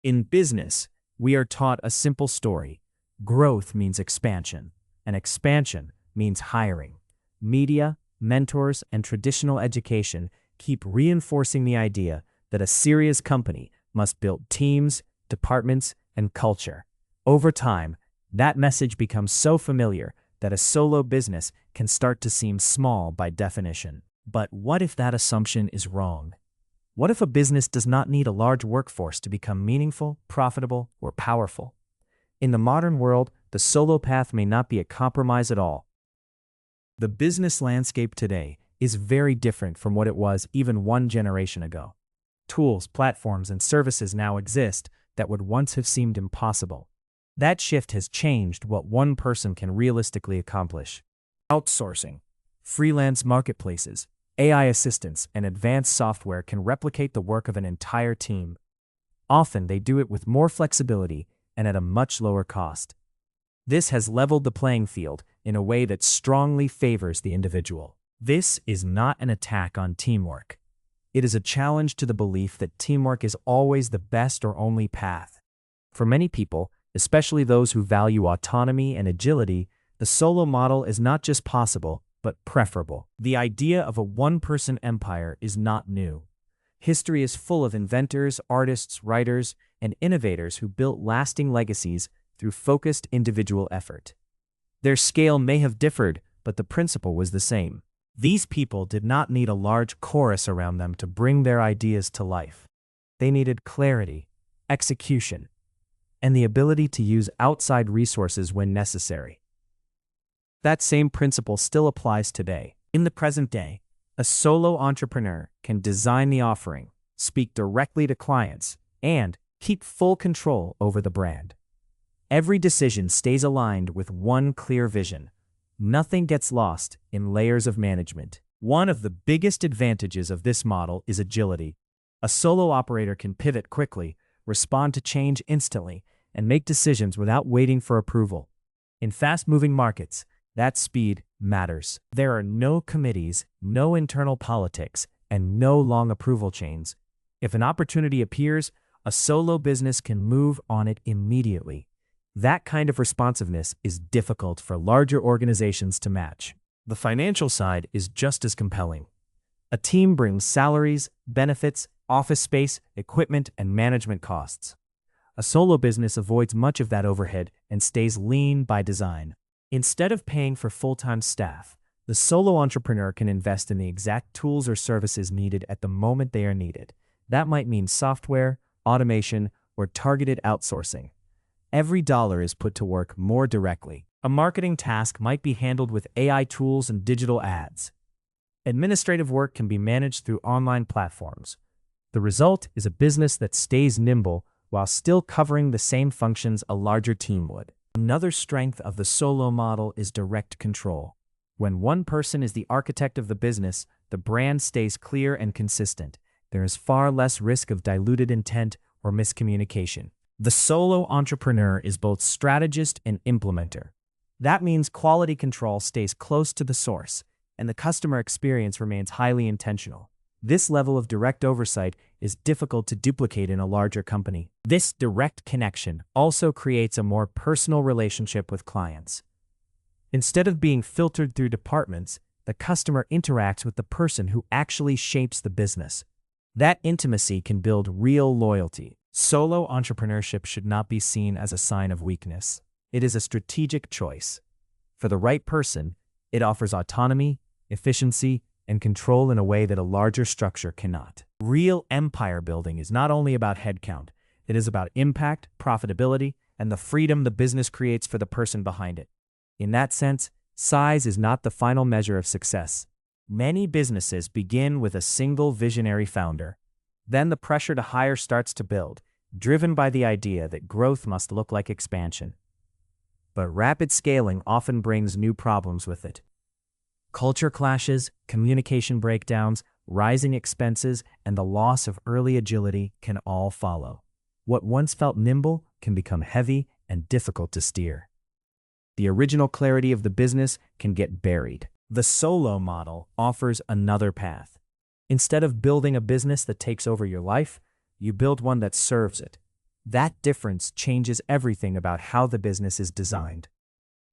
In business, we are taught a simple story. Growth means expansion, and expansion means hiring. Media, mentors, and traditional education keep reinforcing the idea that a serious company must build teams, departments, and culture. Over time, that message becomes so familiar that a solo business can start to seem small by definition. But what if that assumption is wrong? What if a business does not need a large workforce to become meaningful, profitable, or powerful? In the modern world, the solo path may not be a compromise at all. The business landscape today is very different from what it was even one generation ago. Tools, platforms, and services now exist that would once have seemed impossible. That shift has changed what one person can realistically accomplish. Outsourcing, freelance marketplaces, AI assistants, and advanced software can replicate the work of an entire team. Often they do it with more flexibility and at a much lower cost. This has leveled the playing field in a way that strongly favors the individual. This is not an attack on teamwork. It is a challenge to the belief that teamwork is always the best or only path. For many people, especially those who value autonomy and agility, the solo model is not just possible, but preferable. The idea of a one-person empire is not new. History is full of inventors, artists, writers, and innovators who built lasting legacies through focused individual effort. Their scale may have differed, but the principle was the same. These people did not need a large chorus around them to bring their ideas to life. They needed clarity, execution, and the ability to use outside resources when necessary. That same principle still applies today. In the present day, a solo entrepreneur can design the offering, speak directly to clients, and keep full control over the brand. Every decision stays aligned with one clear vision. Nothing gets lost in layers of management. One of the biggest advantages of this model is agility. A solo operator can pivot quickly, respond to change instantly, and make decisions without waiting for approval. In fast-moving markets, that speed matters. There are no committees, no internal politics, and no long approval chains. If an opportunity appears, a solo business can move on it immediately. That kind of responsiveness is difficult for larger organizations to match. The financial side is just as compelling. A team brings salaries, benefits, office space, equipment, and management costs. A solo business avoids much of that overhead and stays lean by design. Instead of paying for full-time staff, the solo entrepreneur can invest in the exact tools or services needed at the moment they are needed. That might mean software, automation, or targeted outsourcing. Every dollar is put to work more directly. A marketing task might be handled with AI tools and digital ads. Administrative work can be managed through online platforms. The result is a business that stays nimble while still covering the same functions a larger team would. Another strength of the solo model is direct control. When one person is the architect of the business, the brand stays clear and consistent. There is far less risk of diluted intent or miscommunication. The solo entrepreneur is both strategist and implementer. That means quality control stays close to the source, and the customer experience remains highly intentional. This level of direct oversight is difficult to duplicate in a larger company. This direct connection also creates a more personal relationship with clients. Instead of being filtered through departments, the customer interacts with the person who actually shapes the business. That intimacy can build real loyalty. Solo entrepreneurship should not be seen as a sign of weakness. It is a strategic choice. For the right person, it offers autonomy, efficiency, and control in a way that a larger structure cannot. Real empire building is not only about headcount. It is about impact, profitability, and the freedom the business creates for the person behind it. In that sense, size is not the final measure of success. Many businesses begin with a single visionary founder. Then the pressure to hire starts to build, driven by the idea that growth must look like expansion. But rapid scaling often brings new problems with it. Culture clashes, communication breakdowns, rising expenses, and the loss of early agility can all follow. What once felt nimble can become heavy and difficult to steer. The original clarity of the business can get buried. The solo model offers another path. Instead of building a business that takes over your life, you build one that serves it. That difference changes everything about how the business is designed.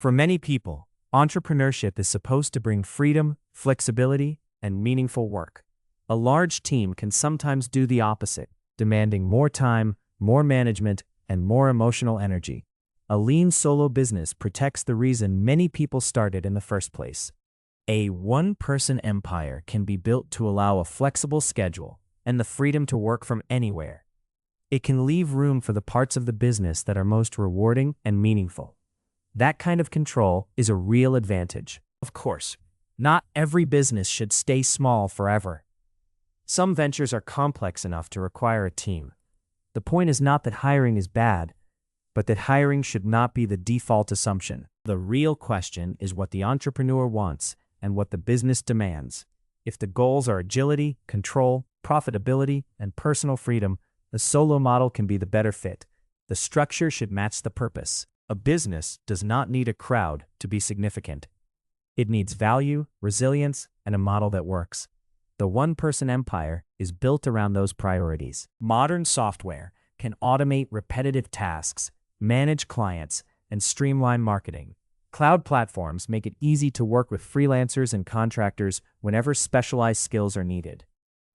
For many people, entrepreneurship is supposed to bring freedom, flexibility, and meaningful work. A large team can sometimes do the opposite, demanding more time, more management, and more emotional energy. A lean solo business protects the reason many people started in the first place. A one-person empire can be built to allow a flexible schedule and the freedom to work from anywhere. It can leave room for the parts of the business that are most rewarding and meaningful. That kind of control is a real advantage. Of course, not every business should stay small forever. Some ventures are complex enough to require a team. The point is not that hiring is bad, but that hiring should not be the default assumption. The real question is what the entrepreneur wants and what the business demands. If the goals are agility, control, profitability, and personal freedom, the solo model can be the better fit. The structure should match the purpose. A business does not need a crowd to be significant. It needs value, resilience, and a model that works. The one-person empire is built around those priorities. Modern software can automate repetitive tasks, manage clients, and streamline marketing. Cloud platforms make it easy to work with freelancers and contractors whenever specialized skills are needed.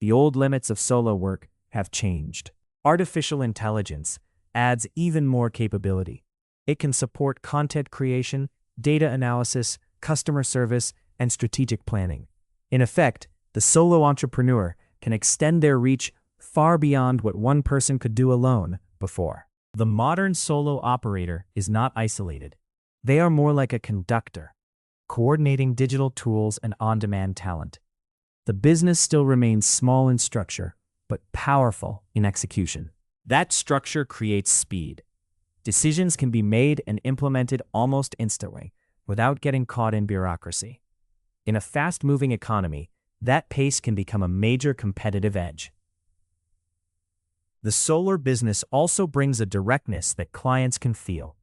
The old limits of solo work have changed. Artificial intelligence adds even more capability. It can support content creation, data analysis, customer service, and strategic planning. In effect, the solo entrepreneur can extend their reach far beyond what one person could do alone before. The modern solo operator is not isolated. They are more like a conductor, coordinating digital tools and on-demand talent. The business still remains small in structure, but powerful in execution. That structure creates speed. Decisions can be made and implemented almost instantly, without getting caught in bureaucracy. In a fast-moving economy, that pace can become a major competitive edge. The solo business also brings a directness that clients can feel.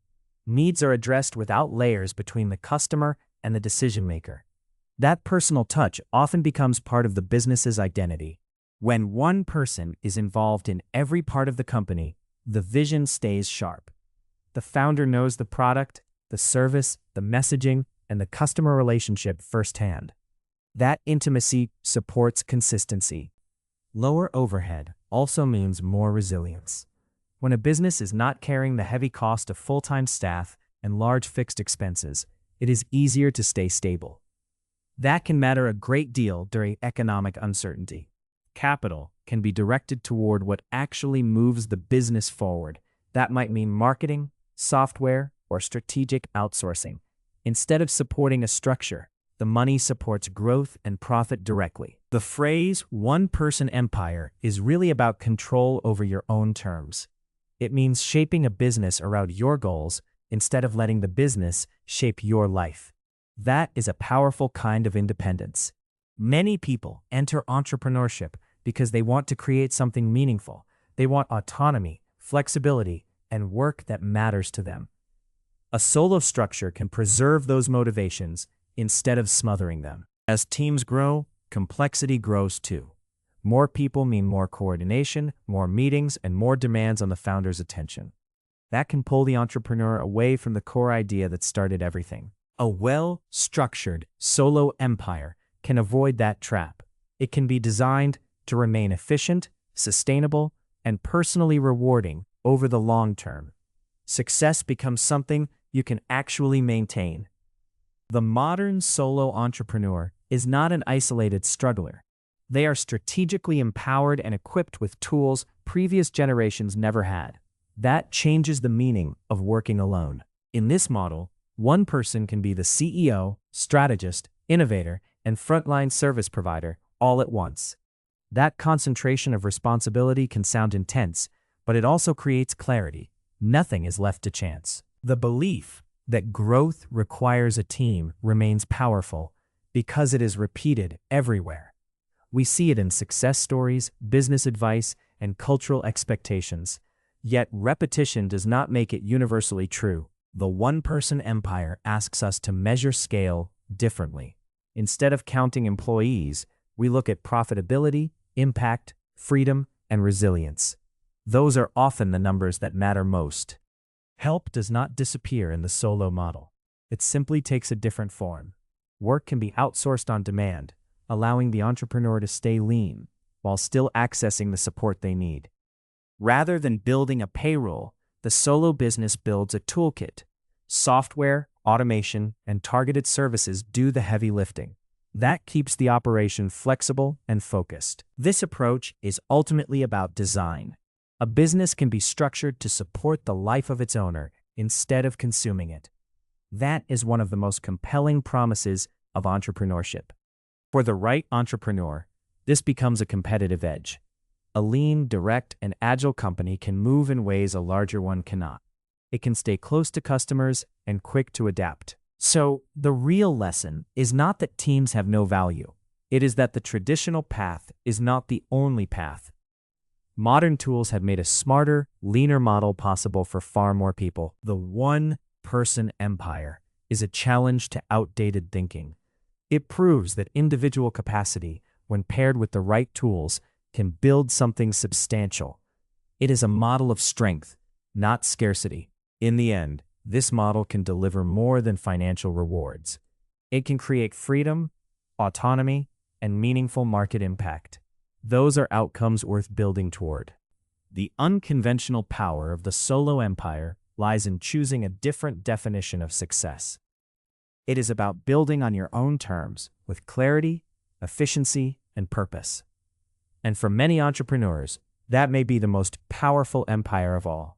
Needs are addressed without layers between the customer and the decision-maker. That personal touch often becomes part of the business's identity. When one person is involved in every part of the company, the vision stays sharp. The founder knows the product, the service, the messaging, and the customer relationship firsthand. That intimacy supports consistency. Lower overhead also means more resilience. When a business is not carrying the heavy cost of full-time staff and large fixed expenses, it is easier to stay stable. That can matter a great deal during economic uncertainty. Capital can be directed toward what actually moves the business forward. That might mean marketing, software, or strategic outsourcing. Instead of supporting a structure, the money supports growth and profit directly. The phrase one-person empire is really about control over your own terms. It means shaping a business around your goals instead of letting the business shape your life. That is a powerful kind of independence. Many people enter entrepreneurship because they want to create something meaningful. They want autonomy, flexibility, and work that matters to them. A solo structure can preserve those motivations instead of smothering them. As teams grow, complexity grows too. More people mean more coordination, more meetings, and more demands on the founder's attention. That can pull the entrepreneur away from the core idea that started everything. A well-structured solo empire can avoid that trap. It can be designed to remain efficient, sustainable, and personally rewarding over the long term. Success becomes something you can actually maintain. The modern solo entrepreneur is not an isolated struggler. They are strategically empowered and equipped with tools previous generations never had. That changes the meaning of working alone. In this model, one person can be the CEO, strategist, innovator, and frontline service provider all at once. That concentration of responsibility can sound intense, but it also creates clarity. Nothing is left to chance. The belief that growth requires a team remains powerful because it is repeated everywhere. We see it in success stories, business advice, and cultural expectations. Yet repetition does not make it universally true. The one-person empire asks us to measure scale differently. Instead of counting employees, we look at profitability, impact, freedom, and resilience. Those are often the numbers that matter most. Help does not disappear in the solo model. It simply takes a different form. Work can be outsourced on demand, allowing the entrepreneur to stay lean while still accessing the support they need. Rather than building a payroll, the solo business builds a toolkit. Software, automation, and targeted services do the heavy lifting. That keeps the operation flexible and focused. This approach is ultimately about design. A business can be structured to support the life of its owner instead of consuming it. That is one of the most compelling promises of entrepreneurship. For the right entrepreneur, this becomes a competitive edge. A lean, direct, and agile company can move in ways a larger one cannot. It can stay close to customers and quick to adapt. So, the real lesson is not that teams have no value. It is that the traditional path is not the only path. Modern tools have made a smarter, leaner model possible for far more people. The one-person empire is a challenge to outdated thinking. It proves that individual capacity, when paired with the right tools, can build something substantial. It is a model of strength, not scarcity. In the end, this model can deliver more than financial rewards. It can create freedom, autonomy, and meaningful market impact. Those are outcomes worth building toward. The unconventional power of the solo empire lies in choosing a different definition of success. It is about building on your own terms with clarity, efficiency, and purpose. And for many entrepreneurs, that may be the most powerful empire of all.